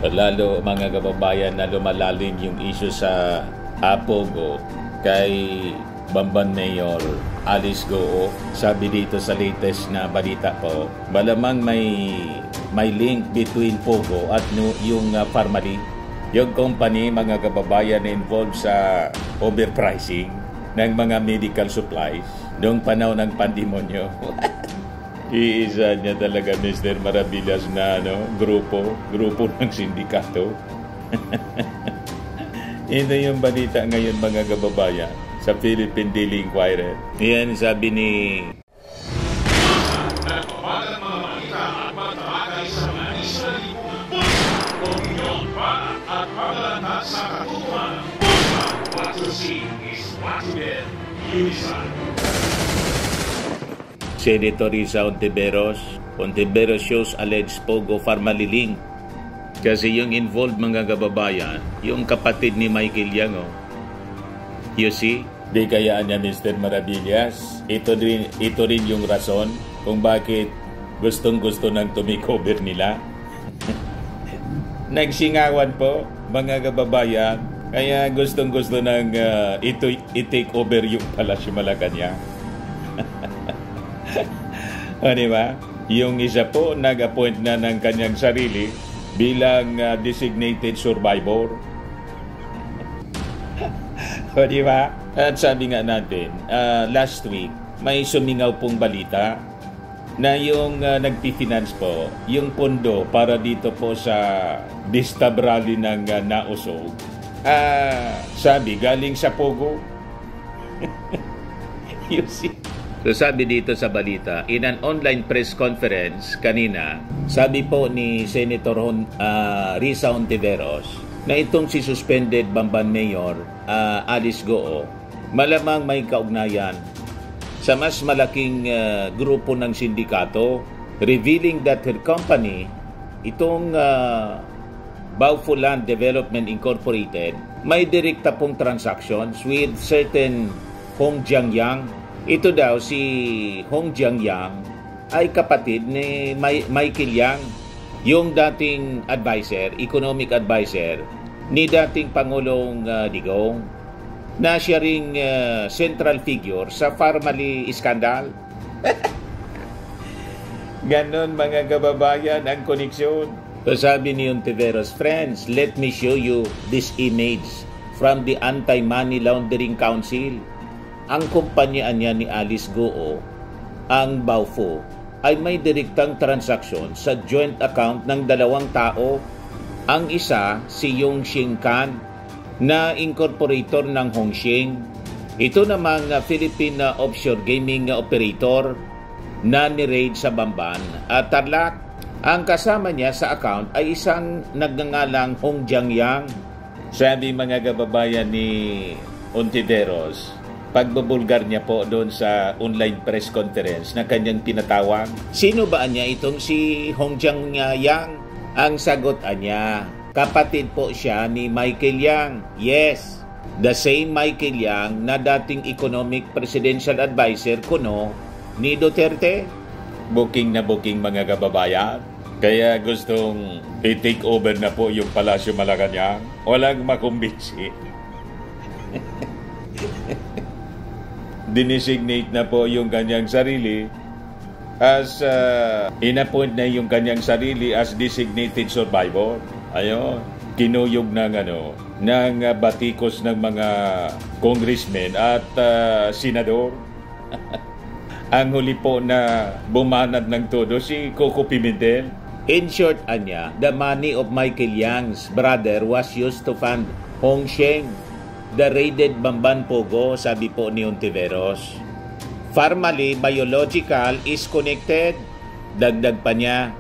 lalo mga kababayan na lumalalim yung issue sa Pogo kay Bamban Mayor Alice Goo. Sabi dito sa latest na balita po, malamang may link between Pogo at yung Pharmally, yung company mga kababayan na involved sa overpricing ng mga medical supplies noong panahon ng pandemonyo. Iisa niya talaga Mr. Maravillas na grupo ng sindikato. Ito yung balita ngayon mga kababayan sa Philippine Daily Inquirer. Yan sabi ni nagpapagal mga malita at magtabagay sa mga Israelipo, opinyon pa at pagalantad sa katutuhan. What you see is what you get. Unisan. Senator Risa Ontiveros shows alleged Pogo Pharmally link. Kasi yung involved mga kababayan, yung kapatid ni Michael Yang, you see, di kayaan niya Mr. Maravillas. Ito rin yung rason kung bakit gustong-gusto nang tumikover nila. Nagsingawan po mga kababayan, kaya gustong-gusto nang i-take over yung Palasyo Malacanang. O diba? Yung isa po nag-appoint na ng kanyang sarili bilang designated survivor. O diba? At sabi nga natin, last week may sumingaw pong balita na yung nagpi-finance po, yung pondo para dito po sa Distab Rally ng Nausog, sabi galing sa Pogo. You see? So sabi dito sa balita, in an online press conference kanina, sabi po ni Senator Risa Ontiveros na itong si suspended Bamban Mayor Alice Goo, malamang may kaugnayan sa mas malaking grupo ng sindikato, revealing that her company, itong Baofu Land Development Incorporated, may direkta pong transactions with certain Hong Jiangyang. Ito daw si Hong Jiangyang ay kapatid ni Michael Yang, yung dating advisor, economic advisor ni dating Pangulong Digong, na siya ring central figure sa Pharmally scandal. Ganon mga kababayan ang koneksyon. So sabi ni Ontiveros, friends, let me show you this image from the Anti-Money Laundering Council. Ang kumpanya niya ni Alice Goo, ang Baofu, ay may direktang transaksyon sa joint account ng dalawang tao. Ang isa, si Yong Xingkan, na incorporator ng Hongxing. Ito namang Philippine offshore gaming operator na ni-raid sa Bamban at Tarlac. Ang kasama niya sa account ay isang nagngangalang Hong Jiangyang. Sabi mga kababayan ni Ontiveros, pagbubulgar niya po doon sa online press conference na kanyang tinatawag, sino ba niya itong si Hong Jiangyang? Ang sagot niya, kapatid po siya ni Michael Yang. Yes, the same Michael Yang na dating economic presidential advisor kuno ni Duterte. Booking na booking mga kababayan. Kaya gustong i-take over na po yung Palasyo Malacanang. Walang makumbinsi. Dinesignate na po yung kanyang sarili as inappoint na yung kanyang sarili as designated survivor. Ayun, kinuyog ng batikos ng mga congressmen at senador. Ang huli po na bumanat ng todo si Coco Pimentel. In short, anya, the money of Michael Yang's brother was used to fund Hongxing, the raided Bamban Pogo, sabi po ni Ontiveros. Pharmally Biological is connected. Dagdag pa niya,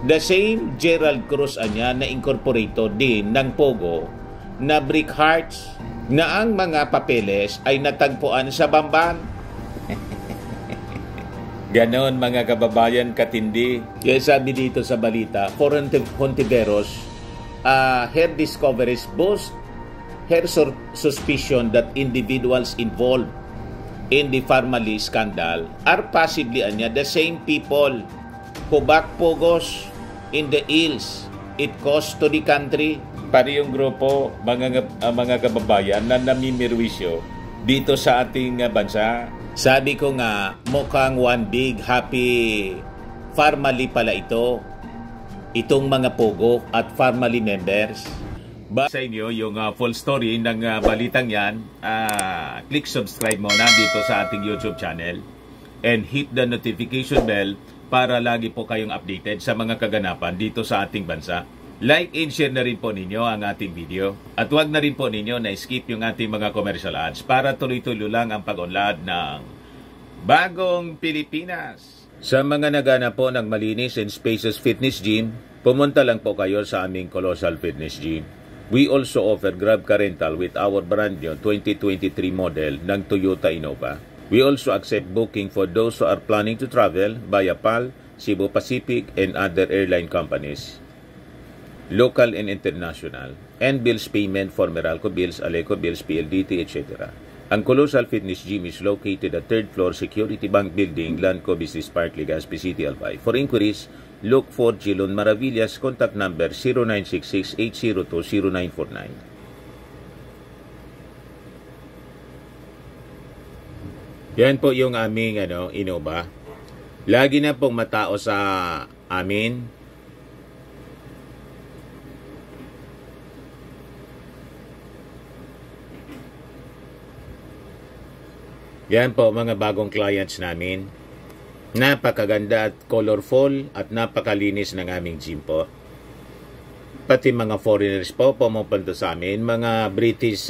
the same Gerald Cruz anya na incorporator din ng Pogo na Brick Hearts, na ang mga papeles ay natagpuan sa Bamban. Ganon mga kababayan katindi. Kaya sabi dito sa balita, for Ontiveros, her discoveries boost her suspicion that individuals involved in the Pharmally scandal are possibly the same people who back Pogos in the hills it costs to the country. Pari yung grupo, mga kababayan na namimirwisyo dito sa ating bansa. Sabi ko nga, mukhang one big happy family pala ito. Itong mga pogo at family members. Sa inyo yung full story ng balitang yan, click subscribe muna dito sa ating YouTube channel and hit the notification bell para lagi po kayong updated sa mga kaganapan dito sa ating bansa. Like and share na rin po ninyo ang ating video at huwag na rin po ninyo na skip yung ating mga commercial ads para tuloy-tuloy lang ang pag-unlad ng Bagong Pilipinas. Sa mga nagana po ng malinis and spacious fitness gym, pumunta lang po kayo sa aming Colossal Fitness Gym. We also offer Grab Car Rental with our brand new 2023 model ng Toyota Innova. We also accept booking for those who are planning to travel via PAL, Cebu Pacific, and other airline companies, local and international, and bills payment for Meralco Bills, Aleco Bills, PLDT, etc. Ang Colossal Fitness Gym is located at 3rd floor Security Bank Building, Lanco Business Park, Legazpi City, Albay. For inquiries, look for Jilon Maravillas, contact number 0966-802-0949. Yan po yung aming Innova. Lagi na pong matao sa amin. Yan po mga bagong clients namin. Napakaganda at colorful at napakalinis ng aming gym po. Pati mga foreigners po pumupunta sa amin, mga British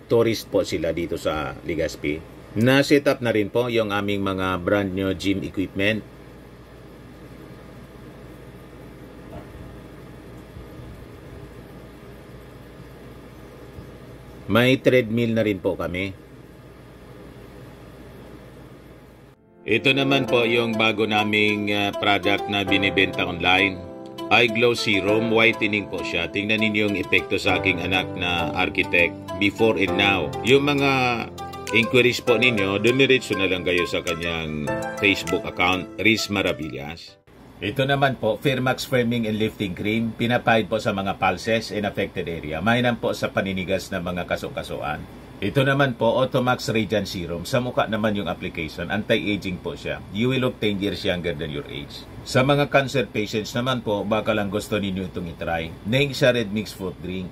tourist po sila dito sa Legazpi. Na-set up na rin po yung aming mga brand new gym equipment. May treadmill na rin po kami. Ito naman po yung bago naming product na binibenta online. Eye Glow Serum, whitening po siya. Tingnan ninyo yung epekto sa aking anak na architect before and now. Yung mga inquiries po ninyo, dumiretso na lang kayo sa kanyang Facebook account, Riz Maravillas. Ito naman po, Firmax Firming and Lifting Cream, pinapahid po sa mga pulses in affected area. Mainam po sa paninigas ng mga kaso-kasuan. Ito naman po, Automax Radiant Serum. Sa mukha naman yung application, anti-aging po siya. You will look 10 years younger than your age. Sa mga cancer patients naman po, baka lang gusto ninyo itong itry. Naing siya red mix fruit drink.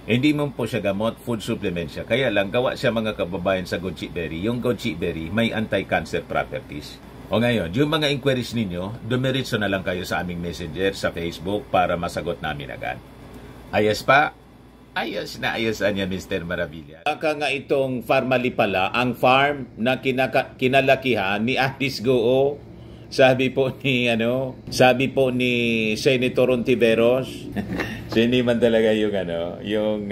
Hindi mo po siya gamot, food supplement siya. Kaya lang, gawa siya mga kababayan sa goji berry. Yung goji berry may anti-cancer properties. O ngayon, yung mga inquiries ninyo, dumiretso na lang kayo sa aming messenger sa Facebook para masagot namin agad. Ayos pa? Ayos na ayos niya, Mr. Maravilla. Baka nga itong family pala, ang farm na kinalakihan ni Atis Goo. Sabi po ni Senator Ontiveros. Sini man talaga yung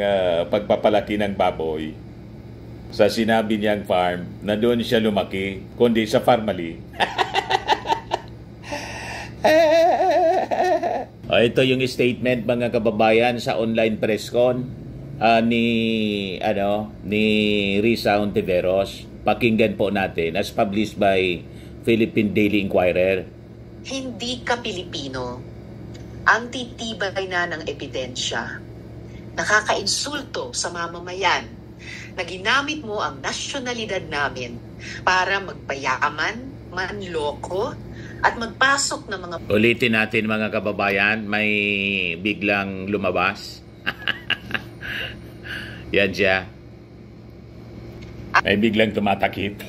pagpapalaki ng baboy. Sa sinabi niyang farm na doon siya lumaki, kundi sa family. Ito yung statement mga kababayan sa online press con ni Risa Ontiveros. Pakinggan po natin as published by Philippine Daily Inquirer. Hindi ka Pilipino. Ang titibay na ng ebidensya. Nakakainsulto sa mamamayan na ginamit mo ang nasyonalidad namin para magpayaman, manloko, at magpasok ng mga... Ulitin natin mga kababayan, may biglang lumabas. Yan siya. May biglang tumatakip.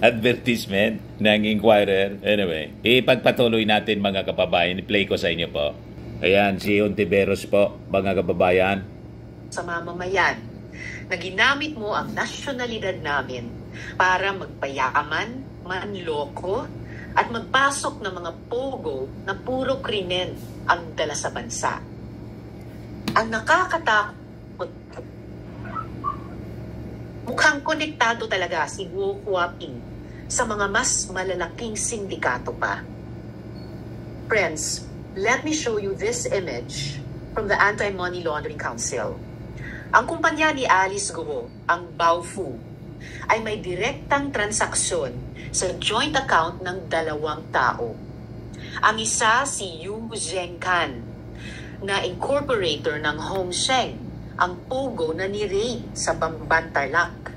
Advertisement ng Inquirer. Anyway, ipagpatuloy natin mga kababayan. I-play ko sa inyo po. Ayan, si Ontiveros po, mga kababayan. Sa mamamayan na ginamit mo ang nasyonalidad namin para magpayaman, manloko, at magpasok ng mga pogo na puro krimen ang dala sa bansa. Ang nakakatakot, mukhang konektado talaga si Wu Huaping sa mga mas malalaking sindikato pa. Friends, let me show you this image from the Anti-Money Laundering Council. Ang kumpanya ni Alice Guo, ang Baofu, ay may direktang transaksyon sa joint account ng 2 tao. Ang isa si Yu Zhengkan na incorporator ng Hong Sheng, ang pogo na ni-raid sa Bamban-Tarlac.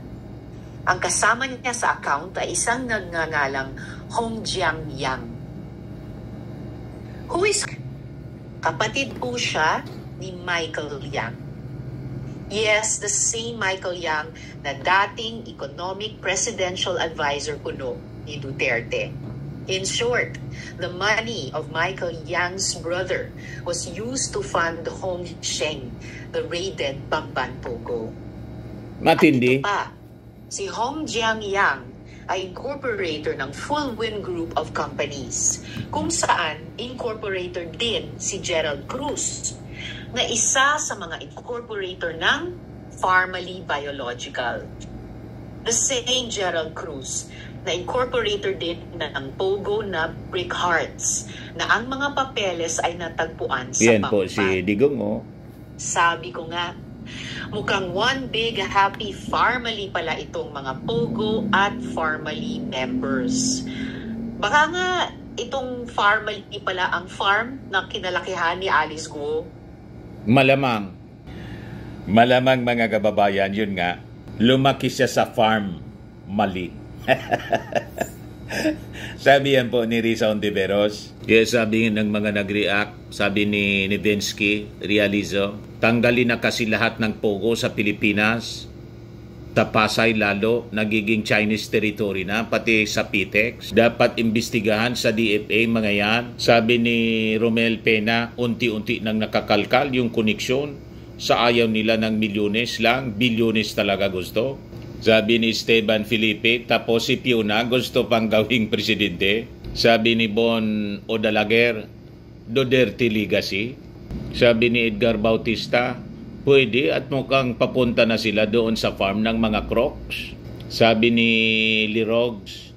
Ang kasama niya sa account ay isang nagngangalang Hong Jiang-yang. Who is kapatid po siya ni Michael Yang. Yes, the same Michael Yang na dating economic presidential advisor kuno ni Duterte. In short, the money of Michael Yang's brother was used to fund Hong Sheng, the raided Bamban Pogo. Matindi. At ito pa, si Hong Jiang-yang ay incorporator ng Full Wind Group of Companies, kung saan incorporator din si Gerald Cruz, na isa sa mga incorporator ng Pharmally Biological. The same Gerald Cruz na incorporator din ng Pogo na Brick Hearts, na ang mga papeles ay natagpuan sa Yan Bamban. po si Digong, oh. Sabi ko nga, mukhang one big happy Pharmally pala itong mga Pogo at Pharmally members. Baka nga itong Pharmally pala ang farm na kinalakihan ni Alice Guo. Malamang. Malamang mga kababayan, yun nga, lumaki siya sa farm mali. Sabi yan po ni Risa Ontiveros. Yes, sabi ng mga nag-react, sabi ni Nivensky, Realizo, tanggalin na kasi lahat ng Pogo sa Pilipinas. Tapasay lalo, nagiging Chinese territory na, pati sa PTEX. Dapat imbestigahan sa DFA mga yan. Sabi ni Romel Pena, unti-unti nang nakakalkal yung koneksyon. Sa ayaw nila ng milyones lang, bilyones talaga gusto. Sabi ni Esteban Felipe, tapos si Piuna gusto pang gawing presidente. Sabi ni Bon Odalaguer, Duterte legacy. Sabi ni Edgar Bautista, pwede at mukhang papunta na sila doon sa farm ng mga Crocs. Sabi ni Lirogs,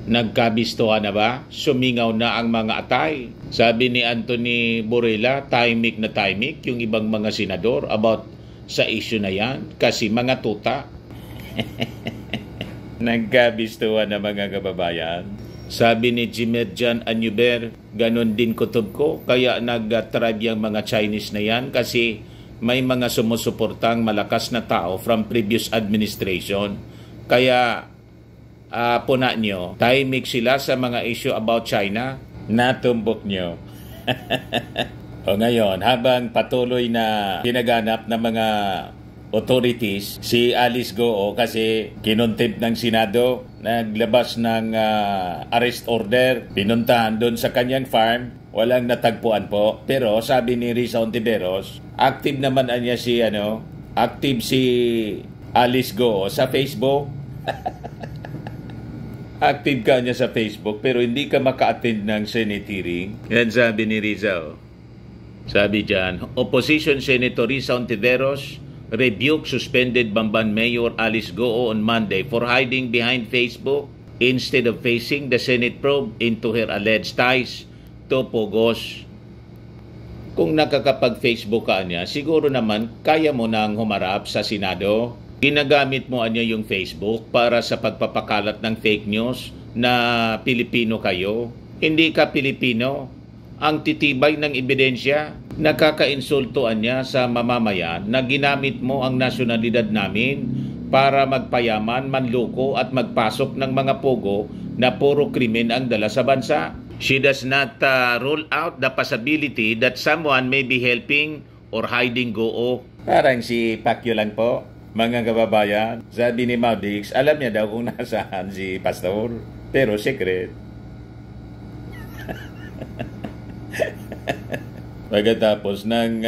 nagkabistuhan na ba? Sumingaw na ang mga atay. Sabi ni Anthony Borrella, timing na timing yung ibang mga senador about sa issue na yan kasi mga tuta. Nagkabistuhan na mga kababayan. Sabi ni Jimerjan Anyuber, ganon din kutob ko, kaya nag-tribe yung mga Chinese na yan kasi may mga sumusuportang malakas na tao from previous administration. Kaya puna nyo, tahimik sila sa mga issue about China, natumbok nyo. O ngayon, habang patuloy na ginaganap ng mga authorities, si Alice Goo kasi kinontempt ng Senado, naglabas ng arrest order, pinuntahan doon sa kanyang farm, walang natagpuan po. Pero sabi ni Risa Ontiveros, active naman niya si active si Alice Goo sa Facebook. Active ka niya sa Facebook pero hindi ka maka-attend ng Senate hearing. Yan sabi ni Rizal. Sabi dyan, Opposition Senator Risa Ontiveros rebuke suspended Bamban Mayor Alice Goo on Monday for hiding behind Facebook instead of facing the Senate probe into her alleged ties to Pogos. Kung nakakapag-Facebook ka niya, siguro naman kaya mo nang humarap sa Senado. Ginagamit mo niya yung Facebook para sa pagpapakalat ng fake news na Pilipino kayo. Hindi ka Pilipino. Ang titibay ng ebidensya, nakakainsultoan niya sa mamamayan na ginamit mo ang nasyonalidad namin para magpayaman, manloko at magpasok ng mga pogo na puro krimen ang dala sa bansa. She does not rule out the possibility that someone may be helping or hiding Goo. Parang si Pacquiao lang po, mga kababayan. Sabi ni Maudix, alam niya daw kung nasaan si Pastor, pero secret. Pagkatapos ng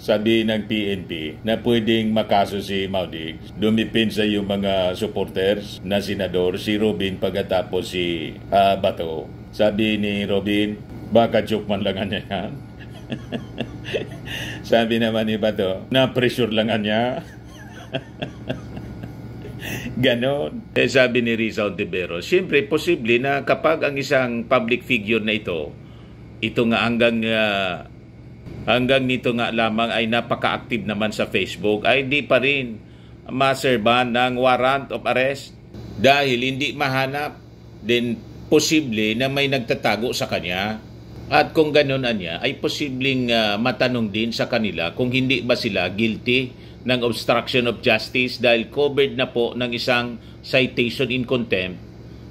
sabi ng PNP na pwedeng makaso si Maudix, dumipinsa yung mga supporters na senador, si Robin pagkatapos si Bato. Sabi ni Robin, baka joke man lang niya yan. Sabi naman ni Bato, na-pressure lang niya. Ganon. Sabi ni Risa Ontiveros, siyempre posible na kapag ang isang public figure na ito nga hanggang nito nga lamang ay napaka-active naman sa Facebook, ay hindi pa rin maserban ng warrant of arrest dahil hindi mahanap. Then posible na may nagtatago sa kanya. At kung ganun anya, ay posibleng matanong din sa kanila kung hindi ba sila guilty ng obstruction of justice dahil covered na po ng isang citation in contempt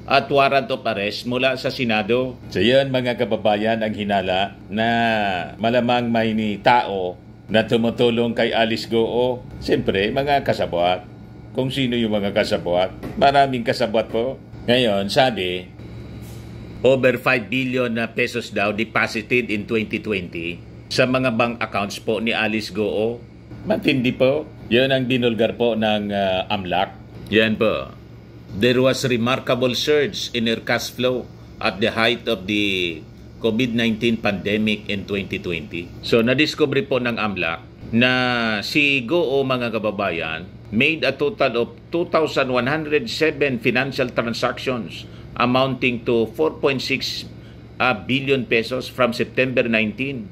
at warrant of arrest mula sa Senado. So yan mga kababayan ang hinala na malamang may tao na tumutulong kay Alice Goo. Siyempre, mga kasabwat. Kung sino yung mga kasabwat? Maraming kasabwat po. Ngayon, sabi, over 5 billion na pesos daw deposited in 2020 sa mga bank accounts po ni Alice Goo. Matindi po. Yan ang binulgar po ng AMLAC. Yan po. There was remarkable surge in her cash flow at the height of the COVID-19 pandemic in 2020. So, nadiscover po ng AMLAC na si Goo, mga kababayan, made a total of 2,107 financial transactions amounting to 4.6 billion pesos from September 19,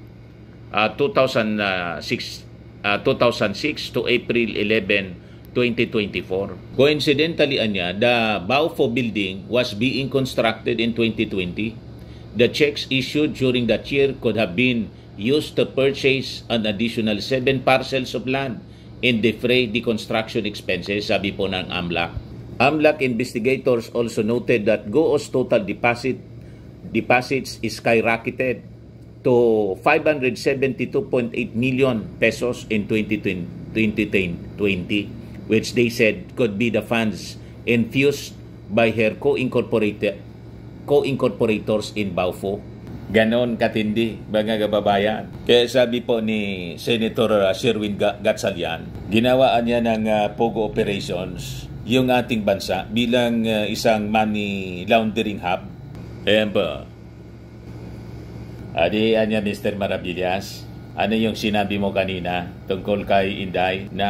2006 to April 11, 2024. Coincidentally, the Baufo building was being constructed in 2020. The checks issued during that year could have been used to purchase an additional 7 parcels of land and defray the construction expenses, sabi po ng AMLAC. AMLAC investigators also noted that Goo's total deposits skyrocketed to 572.8 million pesos in 2020, which they said could be the funds infused by her co-incorporators in Baufo. Ganon katindi, mga kababayan. Kaya sabi po ni Senator Sherwin Gatchalian, ginawaan niya ng POGO operations yung ating bansa bilang isang money laundering hub. Ayan po. Adi, anya Mr. Maravillas, ano yung sinabi mo kanina tungkol kay Inday na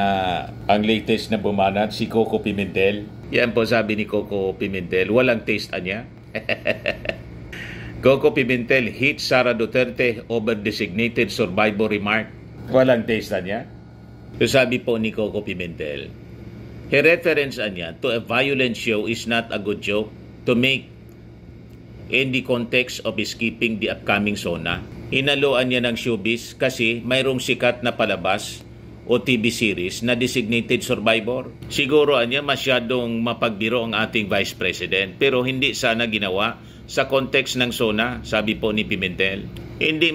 ang latest na bumanat si Coco Pimentel? Yan po sabi ni Coco Pimentel, walang taste anya. Coco Pimentel hit Sara Duterte over designated survivor remark. Walang taste anya. So sabi po ni Coco Pimentel, her reference anya to a violent show is not a good joke to make in the context of escaping the upcoming SONA. Inaluan niya ng showbiz kasi mayroong sikat na palabas o TV series na designated survivor. Siguro anya masyadong mapagbiro ang ating Vice President pero hindi sana ginawa sa context ng SONA, sabi po ni Pimentel. Hindi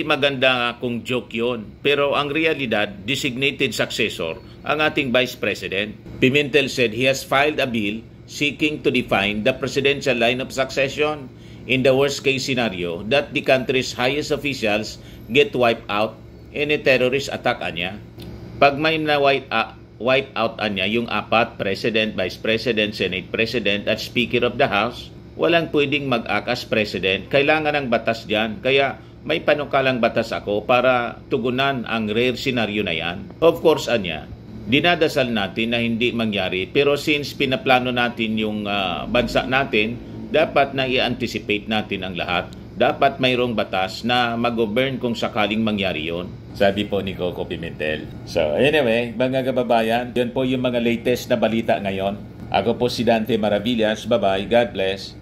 maganda kung joke yon, pero ang realidad, designated successor ang ating Vice President. Pimentel said he has filed a bill seeking to define the presidential line of succession in the worst-case scenario that the country's highest officials get wiped out in a terrorist attack anya. Pag may na-wipe out anya yung 4, President, Vice President, Senate President at Speaker of the House, walang pwedeng mag-act as President. Kailangan ng batas dyan. Kaya may panukalang batas ako para tugunan ang rare scenario na yan. Of course, anya, dinadasal natin na hindi mangyari, pero since pinaplano natin yung bansa natin, dapat na i-anticipate natin ang lahat. Dapat mayroong batas na mag-govern kung sakaling mangyari yon, sabi po ni Coco Pimentel. So anyway, mga kababayan, yun po yung mga latest na balita ngayon. Ako po si Dante Maravillas. Bye-bye. God bless.